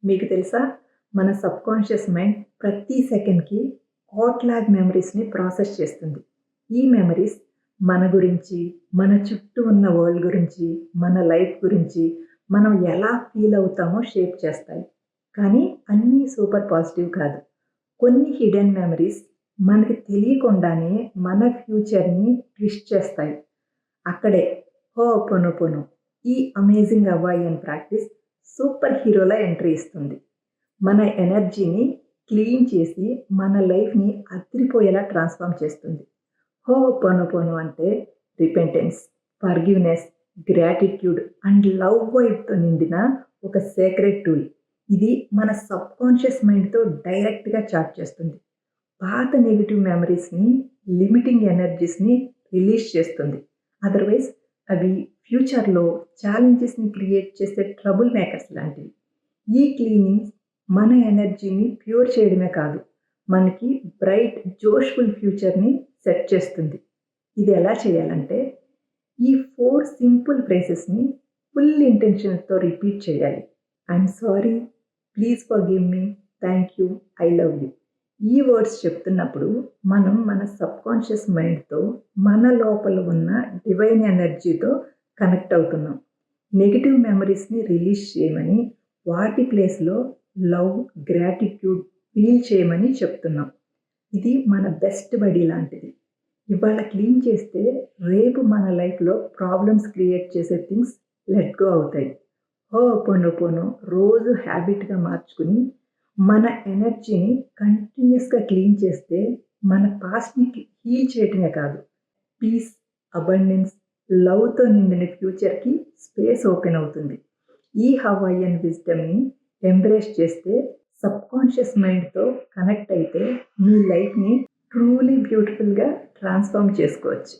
మీకు తెలుసా? మన సబ్‌కాన్షియస్ మైండ్ ప్రతి సెకండ్‌కి కోట్లాది మెమరీస్‌ని ప్రాసెస్ చేస్తుంది. ఈ మెమరీస్ మన గురించి, మన చుట్టూ ఉన్న వరల్డ్ గురించి, మన లైఫ్ గురించి, మనం ఎలా ఫీల్ అవుతామో షేప్ చేస్తాయి. కానీ అన్నీ సూపర్ పాజిటివ్ కాదు. కొన్ని హిడెన్ మెమరీస్ మనకి తెలియకుండానే మన ఫ్యూచర్‌ని ట్విస్ట్ చేస్తాయి. అక్కడే హోపోనోపోనో ఈ అమేజింగ్ అవాయిన్ ప్రాక్టీస్ సూపర్ హీరోలా ఎంట్రీ ఇస్తుంది. మన ఎనర్జీని క్లీన్ చేసి మన లైఫ్‌ని అదిరిపోయేలా ట్రాన్స్‌ఫార్మ్ చేస్తుంది. హోపోనోపోనో అంటే repentance, forgiveness, gratitude and love వైబ్‌తో నిండిన ఒక సేక్రెడ్ టూల్. ఇది మన సబ్‌కాన్షియస్ మైండ్‌తో డైరెక్ట్‌గా చాట్ చేస్తుంది. పాత నెగెటివ్ మెమరీస్‌ని, లిమిటింగ్ ఎనర్జీస్‌ని రిలీజ్ చేస్తుంది. అదర్‌వైజ్ అవి ఫ్యూచర్‌లో ఛాలెంజెస్‌ని క్రియేట్ చేసే ట్రబుల్ మేకర్స్ లాంటివి. ఈ క్లీనింగ్స్ మన ఎనర్జీని ప్యూర్ చేయడమే కాదు, మనకి బ్రైట్, జోష్‌ఫుల్ ఫ్యూచర్‌ని సెట్ చేస్తుంది. ఇది ఎలా చేయాలంటే, ఈ 4 సింపుల్ ఫ్రేజెస్‌ని ఫుల్ ఇంటెన్షన్‌తో రిపీట్ చేయాలి. I'm sorry, please forgive me, thank you, I love you. ఈ వర్డ్స్ చెప్తున్నప్పుడు మనం మన సబ్‌కాన్షియస్ మైండ్‌తో, మన లోపల ఉన్న డివైన్ ఎనర్జీతో కనెక్ట్ అవుతున్నాం. నెగెటివ్ మెమరీస్‌ని రిలీజ్ చేయమని, వాటి ప్లేస్‌లో లవ్, గ్రాటిట్యూడ్ ఫీల్ చేయమని చెప్తున్నాం. ఇది మన బెస్ట్ బడీ లాంటిది. ఇవాళ క్లీన్ చేస్తే రేపు మన లైఫ్‌లో ప్రాబ్లమ్స్ క్రియేట్ చేసే థింగ్స్ లెట్ గో అవుతాయి. హోపోనోపోనో రోజు హ్యాబిట్‌గా మార్చుకుని మన ఎనర్జీని కంటిన్యూయస్‌గా క్లీన్ చేస్తే మన పాస్ట్‌ని హీల్ చేయటమే కాదు, పీస్, అబండెన్స్, లవ్‌తో నిండిన ఫ్యూచర్‌కి స్పేస్ ఓపెన్ అవుతుంది. ఈ హవాయియన్ విజ్డమ్‌ని ఎంబ్రేస్ చేస్తే, సబ్‌కాన్షియస్ మైండ్‌తో కనెక్ట్ అయితే మీ లైఫ్‌ని ట్రూలీ బ్యూటిఫుల్‌గా ట్రాన్స్‌ఫార్మ్ చేసుకోవచ్చు.